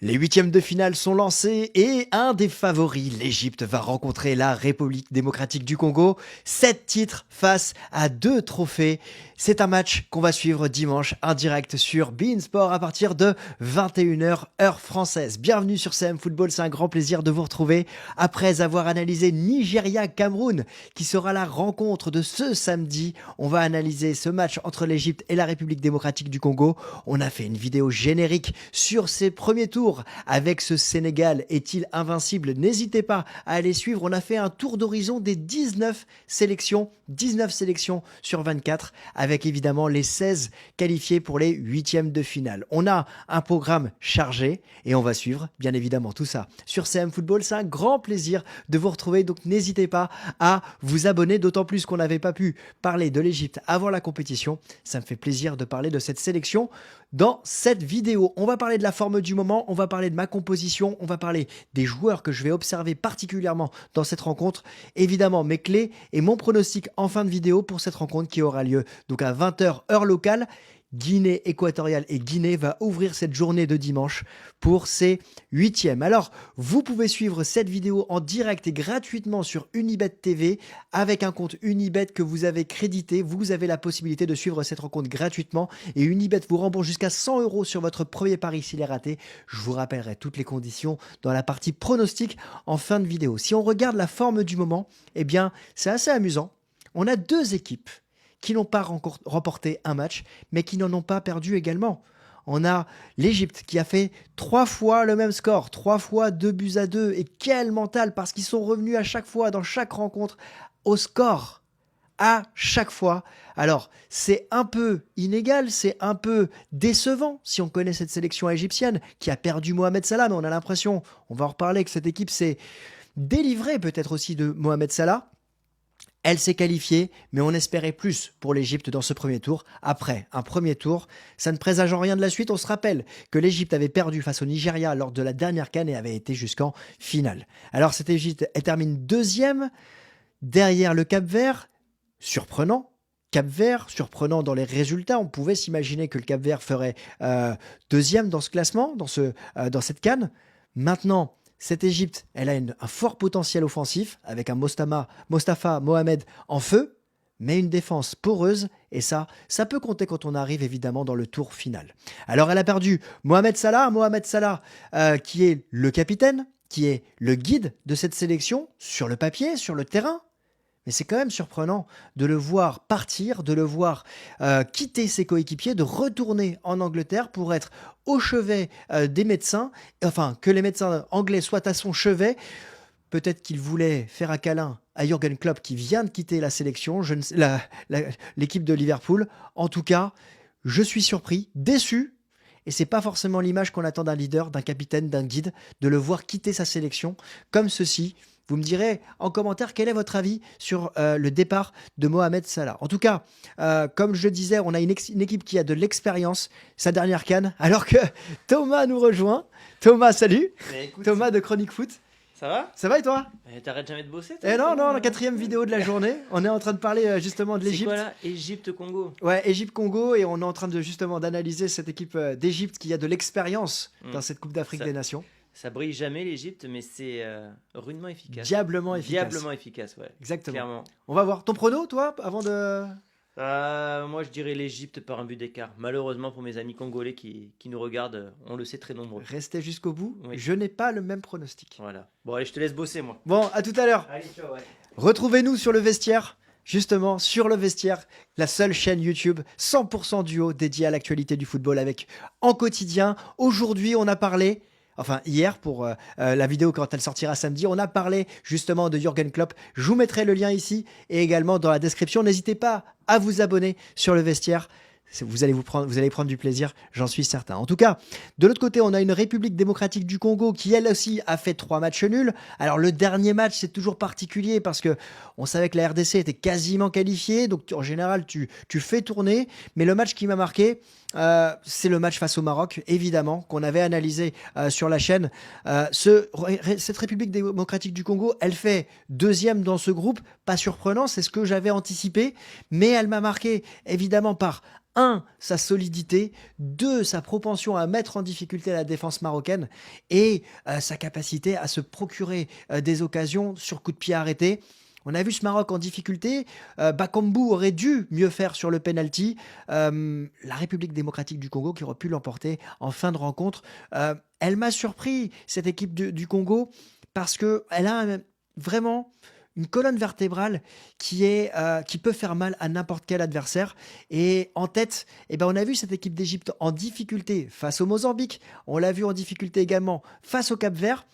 Les huitièmes de finale sont lancés et un des favoris, l'Égypte, va rencontrer la République démocratique du Congo. 7 titres face à 2 trophées. C'est un match qu'on va suivre dimanche en direct sur beIN Sport à partir de 21h heure française. Bienvenue sur CM Football, c'est un grand plaisir de vous retrouver après avoir analysé Nigeria-Cameroun qui sera la rencontre de ce samedi. On va analyser ce match entre l'Égypte et la République démocratique du Congo. On a fait une vidéo générique sur ces premiers tours avec ce Sénégal est-il invincible? N'hésitez pas à aller suivre. On a fait un tour d'horizon des 19 sélections sur 24 avec évidemment les 16 qualifiés pour les huitièmes de finale. On a un programme chargé et on va suivre bien évidemment tout ça sur CM Football. C'est un grand plaisir de vous retrouver, donc n'hésitez pas à vous abonner, d'autant plus qu'on n'avait pas pu parler de l'Égypte avant la compétition. Ça me fait plaisir de parler de cette sélection dans cette vidéo. On va parler de la forme du moment, on va parler de ma composition, on va parler des joueurs que je vais observer particulièrement dans cette rencontre, évidemment mes clés et mon pronostic en fin de vidéo pour cette rencontre qui aura lieu donc à 20h heure locale. Guinée équatoriale et Guinée va ouvrir cette journée de dimanche pour ces huitièmes. Alors, vous pouvez suivre cette vidéo en direct et gratuitement sur Unibet TV avec un compte Unibet que vous avez crédité. Vous avez la possibilité de suivre cette rencontre gratuitement et Unibet vous rembourse jusqu'à 100 € sur votre premier pari s'il est raté. Je vous rappellerai toutes les conditions dans la partie pronostic en fin de vidéo. Si on regarde la forme du moment, eh bien, c'est assez amusant. On a deux équipes qui n'ont pas remporté un match, mais qui n'en ont pas perdu également. On a l'Égypte qui a fait 3 fois le même score, 3 fois 2-2. Et quel mental, parce qu'ils sont revenus à chaque fois, dans chaque rencontre, au score. À chaque fois. Alors, c'est un peu inégal, c'est un peu décevant si on connaît cette sélection égyptienne qui a perdu Mohamed Salah, mais on a l'impression, on va en reparler, que cette équipe s'est délivrée peut-être aussi de Mohamed Salah. Elle s'est qualifiée, mais on espérait plus pour l'Égypte dans ce premier tour. Après un premier tour, ça ne présage en rien de la suite. On se rappelle que l'Égypte avait perdu face au Nigeria lors de la dernière CAN et avait été jusqu'en finale. Alors cette Égypte, elle termine deuxième derrière le Cap-Vert. Surprenant. Cap-Vert, surprenant dans les résultats. On pouvait s'imaginer que le Cap-Vert ferait deuxième dans ce classement, dans cette CAN. Maintenant, cette Égypte, elle a un fort potentiel offensif avec un Mostafa Mohamed en feu, mais une défense poreuse et ça peut compter quand on arrive évidemment dans le tour final. Alors elle a perdu Mohamed Salah qui est le capitaine, qui est le guide de cette sélection sur le papier, sur le terrain. Mais c'est quand même surprenant de le voir partir, de le voir quitter ses coéquipiers, de retourner en Angleterre pour être au chevet des médecins, enfin que les médecins anglais soient à son chevet. Peut-être qu'il voulait faire un câlin à Jürgen Klopp qui vient de quitter la sélection, l'équipe de Liverpool. En tout cas, je suis surpris, déçu. Et c'est pas forcément l'image qu'on attend d'un leader, d'un capitaine, d'un guide, de le voir quitter sa sélection comme ceci. Vous me direz en commentaire quel est votre avis sur le départ de Mohamed Salah. En tout cas, comme je le disais, on a une équipe qui a de l'expérience, sa dernière CAN, alors que Thomas nous rejoint. Thomas, salut. Écoute, Thomas de Chronique Foot. ça va? Ça va et toi? T'arrêtes jamais de bosser toi? Eh non, la 4e vidéo de la journée. On est en train de parler justement de C'est l'Égypte. quoi là? Égypte-Congo. Ouais, Égypte-Congo, et on est en train de justement d'analyser cette équipe d'Égypte qui a de l'expérience dans cette Coupe d'Afrique des Nations. Ça brille jamais l'Égypte, mais c'est rudement efficace. Diablement efficace. Diablement efficace, ouais. Exactement. Clairement. On va voir. Ton prono, toi, avant de... Moi je dirais l'Égypte par un but d'écart. Malheureusement pour mes amis congolais qui nous regardent, on le sait, très nombreux. Rester jusqu'au bout. Oui. Je n'ai pas le même pronostic. Voilà. Bon allez, je te laisse bosser moi. Bon, à tout à l'heure. Allez, ciao, ouais. Retrouvez-nous sur le vestiaire. Justement, sur le vestiaire, la seule chaîne YouTube 100% duo dédiée à l'actualité du football avec en quotidien. Aujourd'hui, on a parlé... Enfin, hier, pour la vidéo quand elle sortira samedi, on a parlé justement de Jürgen Klopp. Je vous mettrai le lien ici et également dans la description. N'hésitez pas à vous abonner sur le vestiaire. Vous allez prendre du plaisir, j'en suis certain. En tout cas, de l'autre côté, on a une République démocratique du Congo qui, elle aussi, a fait 3 matchs nuls. Alors, le dernier match, c'est toujours particulier parce que on savait que la RDC était quasiment qualifiée. Donc, en général, tu fais tourner. Mais le match qui m'a marqué, c'est le match face au Maroc, évidemment, qu'on avait analysé sur la chaîne. Cette République démocratique du Congo, elle fait 2e dans ce groupe. Pas surprenant, c'est ce que j'avais anticipé. Mais elle m'a marqué, évidemment, par sa solidité, 2, sa propension à mettre en difficulté la défense marocaine et sa capacité à se procurer des occasions sur coup de pied arrêté. On a vu ce Maroc en difficulté. Bakambu aurait dû mieux faire sur le penalty. La République démocratique du Congo qui aurait pu l'emporter en fin de rencontre. Elle m'a surpris, cette équipe du Congo, parce qu'elle a vraiment une colonne vertébrale qui peut faire mal à n'importe quel adversaire. Et en tête, on a vu cette équipe d'Égypte en difficulté face au Mozambique. On l'a vu en difficulté également face au Cap-Vert.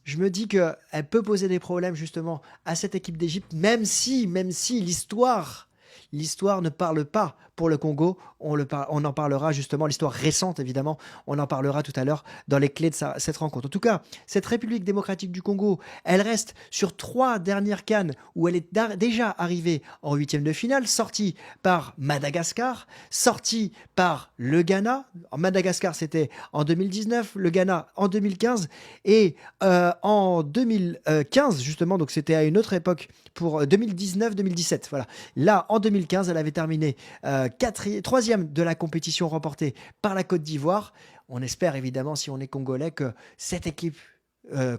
Je me dis qu'elle peut poser des problèmes justement à cette équipe d'Égypte, même si l'histoire ne parle pas pour le Congo. On en parlera justement, l'histoire récente évidemment, on en parlera tout à l'heure dans les clés de cette rencontre. En tout cas, cette République démocratique du Congo, elle reste sur 3 dernières CAN où elle est déjà arrivée en 8e de finale, sortie par Madagascar, sortie par le Ghana. Madagascar, c'était en 2019, le Ghana en 2015 et en 2015 justement, donc c'était à une autre époque pour 2019-2017. Voilà. Là, en 2015, elle avait terminé 3e de la compétition remportée par la Côte d'Ivoire. On espère évidemment, si on est congolais, que cette équipe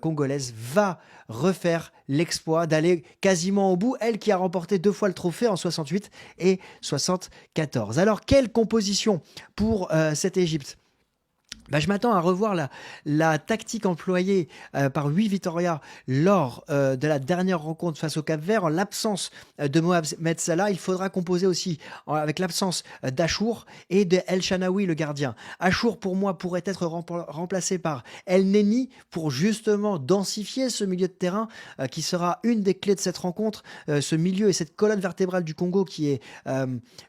congolaise va refaire l'exploit d'aller quasiment au bout, elle qui a remporté 2 fois le trophée en 68 et 74. Alors, quelle composition pour cette Égypte ? Je m'attends à revoir la tactique employée par Louis Vitoria lors de la dernière rencontre face au Cap-Vert. En l'absence de Mohamed Salah, il faudra composer aussi avec l'absence d'Achour et de El Shanaoui, le gardien. Achour, pour moi, pourrait être remplacé par El Neni pour justement densifier ce milieu de terrain qui sera une des clés de cette rencontre. Ce milieu et cette colonne vertébrale du Congo qui est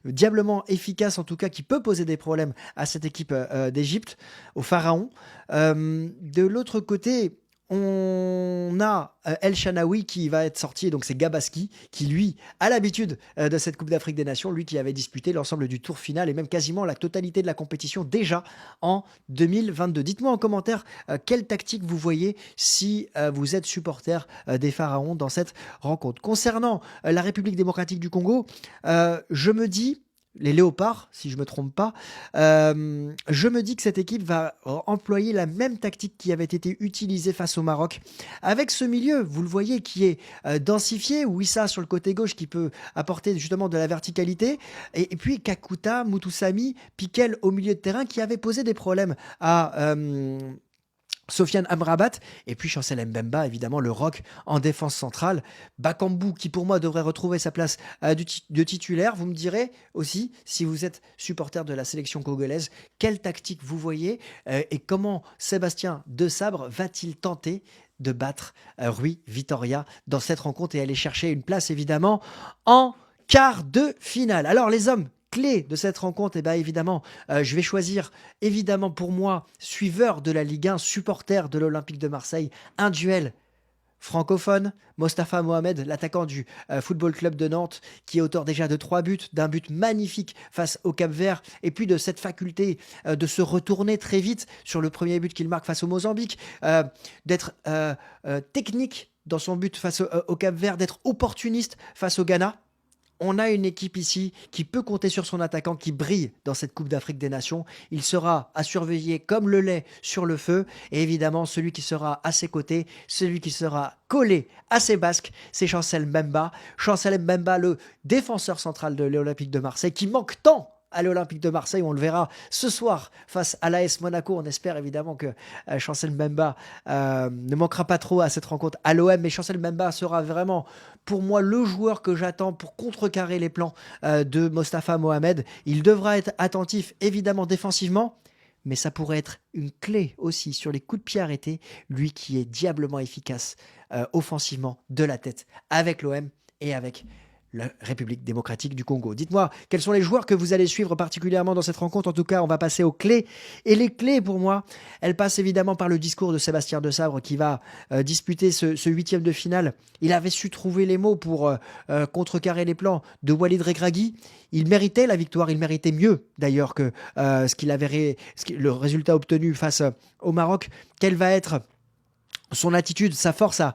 diablement efficace, en tout cas qui peut poser des problèmes à cette équipe d'Égypte, au Pharaon. De l'autre côté, on a El Shanaoui qui va être sorti, et donc c'est Gabaski qui lui a l'habitude de cette Coupe d'Afrique des Nations, lui qui avait disputé l'ensemble du tour final et même quasiment la totalité de la compétition déjà en 2022. Dites-moi en commentaire quelle tactique vous voyez si vous êtes supporter des Pharaons dans cette rencontre. Concernant la République démocratique du Congo, je me dis, les Léopards, si je ne me trompe pas, je me dis que cette équipe va employer la même tactique qui avait été utilisée face au Maroc. Avec ce milieu, vous le voyez, qui est densifié, Wissa sur le côté gauche qui peut apporter justement de la verticalité, et puis Kakuta, Mutusami, Piquel au milieu de terrain qui avait posé des problèmes à Sofiane Amrabat, et puis Chancel Mbemba, évidemment, le rock en défense centrale. Bakambu, qui pour moi devrait retrouver sa place de titulaire. Vous me direz aussi, si vous êtes supporter de la sélection congolaise, quelle tactique vous voyez et comment Sébastien Desabre va-t-il tenter de battre Rui Vitoria dans cette rencontre et aller chercher une place, évidemment, en quart de finale. Alors, les hommes clé de cette rencontre, évidemment, je vais choisir, évidemment pour moi, suiveur de la Ligue 1, supporter de l'Olympique de Marseille, un duel francophone, Mostafa Mohamed, l'attaquant du Football Club de Nantes, qui est auteur déjà de 3 buts, d'un but magnifique face au Cap-Vert, et puis de cette faculté de se retourner très vite sur le premier but qu'il marque face au Mozambique, d'être technique dans son but face au Cap-Vert, d'être opportuniste face au Ghana. On a une équipe ici qui peut compter sur son attaquant qui brille dans cette Coupe d'Afrique des Nations. Il sera à surveiller comme le lait sur le feu. Et évidemment, celui qui sera à ses côtés, celui qui sera collé à ses basques, c'est Chancel Mbemba. Chancel Mbemba, le défenseur central de l'Olympique de Marseille, qui manque tant à l'Olympique de Marseille. On le verra ce soir face à l'AS Monaco. On espère évidemment que Chancel Mbemba ne manquera pas trop à cette rencontre à l'OM, mais Chancel Mbemba sera vraiment pour moi le joueur que j'attends pour contrecarrer les plans de Mostafa Mohamed. Il devra être attentif évidemment défensivement, mais ça pourrait être une clé aussi sur les coups de pied arrêtés, lui qui est diablement efficace offensivement de la tête avec l'OM et avec la République démocratique du Congo. Dites-moi, quels sont les joueurs que vous allez suivre particulièrement dans cette rencontre? En tout cas, on va passer aux clés. Et les clés, pour moi, elles passent évidemment par le discours de Sébastien Desabre qui va disputer ce 8e de finale. Il avait su trouver les mots pour contrecarrer les plans de Walid Regragui. Il méritait la victoire, il méritait mieux d'ailleurs que le résultat obtenu face au Maroc. Quelle va être son attitude, sa force à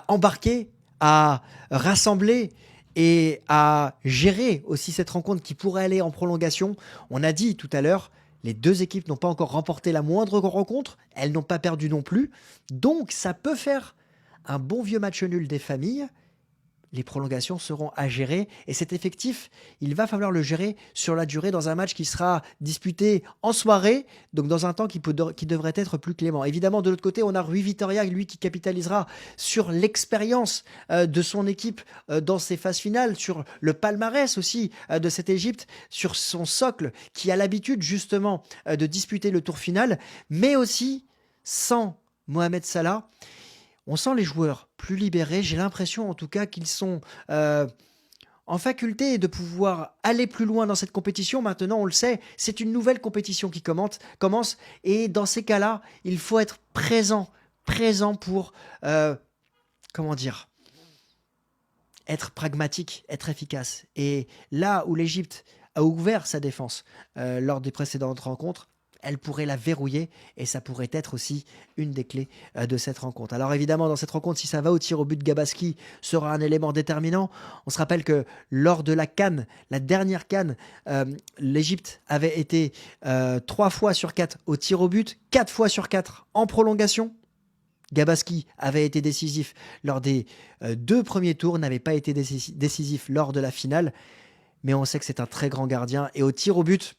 embarquer, à rassembler et à gérer aussi cette rencontre qui pourrait aller en prolongation. On a dit tout à l'heure, les deux équipes n'ont pas encore remporté la moindre rencontre, elles n'ont pas perdu non plus, donc ça peut faire un bon vieux match nul des familles. Les prolongations seront à gérer et cet effectif, il va falloir le gérer sur la durée dans un match qui sera disputé en soirée, donc dans un temps qui devrait être plus clément. Évidemment, de l'autre côté, on a Rui Vitoria, lui qui capitalisera sur l'expérience de son équipe dans ses phases finales, sur le palmarès aussi de cette Égypte, sur son socle qui a l'habitude justement de disputer le tour final, mais aussi sans Mohamed Salah. On sent les joueurs plus libérés. J'ai l'impression en tout cas qu'ils sont en faculté de pouvoir aller plus loin dans cette compétition. Maintenant, on le sait, c'est une nouvelle compétition qui commence. Et dans ces cas-là, il faut être présent pour, être pragmatique, être efficace. Et là où l'Égypte a ouvert sa défense lors des précédentes rencontres, elle pourrait la verrouiller et ça pourrait être aussi une des clés de cette rencontre. Alors évidemment, dans cette rencontre, si ça va au tir au but, Gabaski sera un élément déterminant. On se rappelle que lors de la CAN, la dernière CAN, l'Égypte avait été 3 fois sur 4 au tir au but, 4 fois sur 4 en prolongation. Gabaski avait été décisif lors des 2 premiers tours, n'avait pas été décisif lors de la finale, mais on sait que c'est un très grand gardien. Et au tir au but,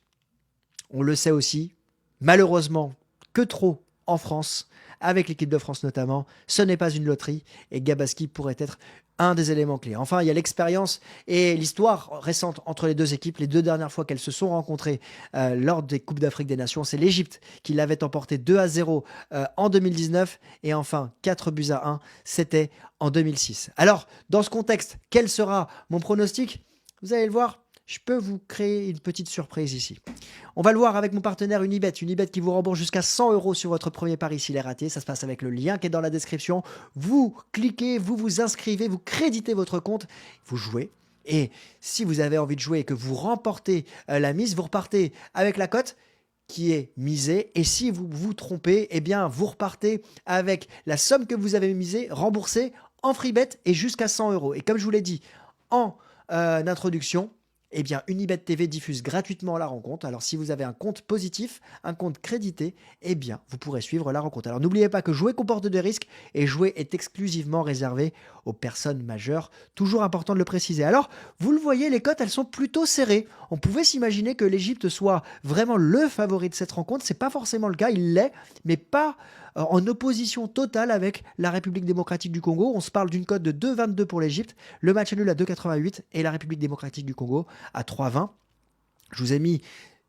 on le sait aussi, malheureusement, que trop en France, avec l'équipe de France notamment, ce n'est pas une loterie et Gabaski pourrait être un des éléments clés. Enfin, il y a l'expérience et l'histoire récente entre les deux équipes. Les 2 dernières fois qu'elles se sont rencontrées lors des Coupes d'Afrique des Nations, c'est l'Égypte qui l'avait emporté 2-0 en 2019 et enfin 4-1, c'était en 2006. Alors, dans ce contexte, quel sera mon pronostic ? Vous allez le voir, je peux vous créer une petite surprise ici. On va le voir avec mon partenaire Unibet qui vous rembourse jusqu'à 100 € sur votre premier pari s'il est raté. Ça se passe avec le lien qui est dans la description. Vous cliquez, vous vous inscrivez, vous créditez votre compte, vous jouez. Et si vous avez envie de jouer et que vous remportez la mise, vous repartez avec la cote qui est misée. Et si vous vous trompez, eh bien, vous repartez avec la somme que vous avez misée remboursée en free bet et jusqu'à 100 €. Et comme je vous l'ai dit en introduction, eh bien, Unibet TV diffuse gratuitement la rencontre. Alors, si vous avez un compte positif, un compte crédité, eh bien, vous pourrez suivre la rencontre. Alors, n'oubliez pas que jouer comporte des risques et jouer est exclusivement réservé aux personnes majeures. Toujours important de le préciser. Alors, vous le voyez, les cotes, elles sont plutôt serrées. On pouvait s'imaginer que l'Égypte soit vraiment le favori de cette rencontre. C'est pas forcément le cas, il l'est, mais pas en opposition totale avec la République démocratique du Congo. On se parle d'une cote de 2,22 pour l'Égypte, le match nul à 2,88 et la République démocratique du Congo à 3,20. Je vous ai mis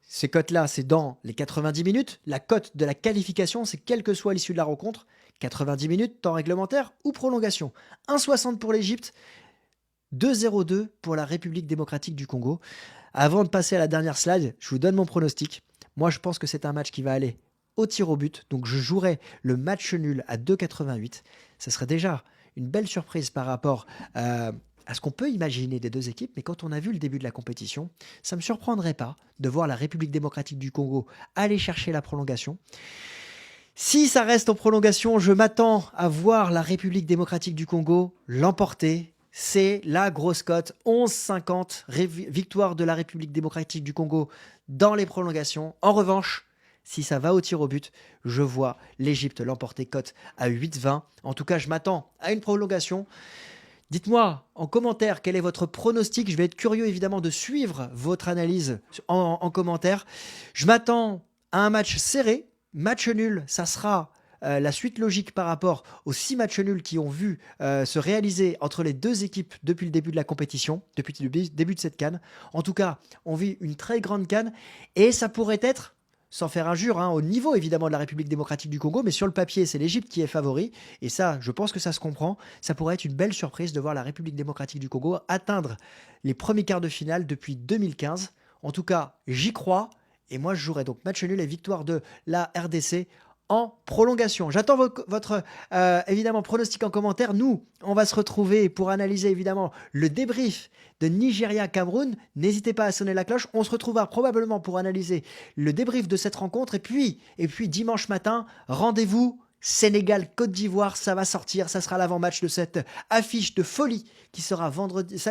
ces cotes-là, c'est dans les 90 minutes. La cote de la qualification, c'est quelle que soit l'issue de la rencontre. 90 minutes, temps réglementaire ou prolongation. 1,60 pour l'Égypte, 2,02 pour la République démocratique du Congo. Avant de passer à la dernière slide, je vous donne mon pronostic. Moi, je pense que c'est un match qui va aller au tir au but. Donc, je jouerai le match nul à 2,88. Ce serait déjà une belle surprise par rapport à ce qu'on peut imaginer des deux équipes. Mais quand on a vu le début de la compétition, ça ne me surprendrait pas de voir la République démocratique du Congo aller chercher la prolongation. Si ça reste en prolongation, je m'attends à voir la République démocratique du Congo l'emporter. C'est la grosse cote, 11,50, victoire de la République démocratique du Congo dans les prolongations. En revanche, si ça va au tir au but, je vois l'Égypte l'emporter cote à 8,20. En tout cas, je m'attends à une prolongation. Dites-moi en commentaire quel est votre pronostic. Je vais être curieux évidemment de suivre votre analyse en commentaire. Je m'attends à un match serré. Match nul, ça sera la suite logique par rapport aux 6 matchs nuls qui ont vu se réaliser entre les deux équipes depuis le début de la compétition, depuis le début de cette CAN. En tout cas, on vit une très grande CAN et ça pourrait être, sans faire injure, au niveau évidemment de la République démocratique du Congo, mais sur le papier, c'est l'Égypte qui est favori. Et ça, je pense que ça se comprend. Ça pourrait être une belle surprise de voir la République démocratique du Congo atteindre les premiers quarts de finale depuis 2015. En tout cas, j'y crois. Et moi, je jouerai donc match nul et victoire de la RDC en prolongation. J'attends votre évidemment pronostic en commentaire. Nous, on va se retrouver pour analyser évidemment le débrief de Nigeria-Cameroun. N'hésitez pas à sonner la cloche. On se retrouvera probablement pour analyser le débrief de cette rencontre. Et puis dimanche matin, rendez-vous Sénégal-Côte d'Ivoire, ça va sortir, ça sera l'avant-match de cette affiche de folie qui sera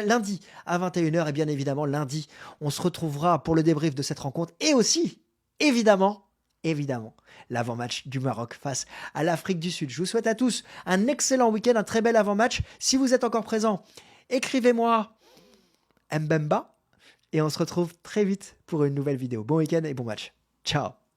lundi à 21h. Et bien évidemment, lundi, on se retrouvera pour le débrief de cette rencontre et aussi, évidemment, l'avant-match du Maroc face à l'Afrique du Sud. Je vous souhaite à tous un excellent week-end, un très bel avant-match. Si vous êtes encore présent, écrivez-moi Mbemba et on se retrouve très vite pour une nouvelle vidéo. Bon week-end et bon match. Ciao.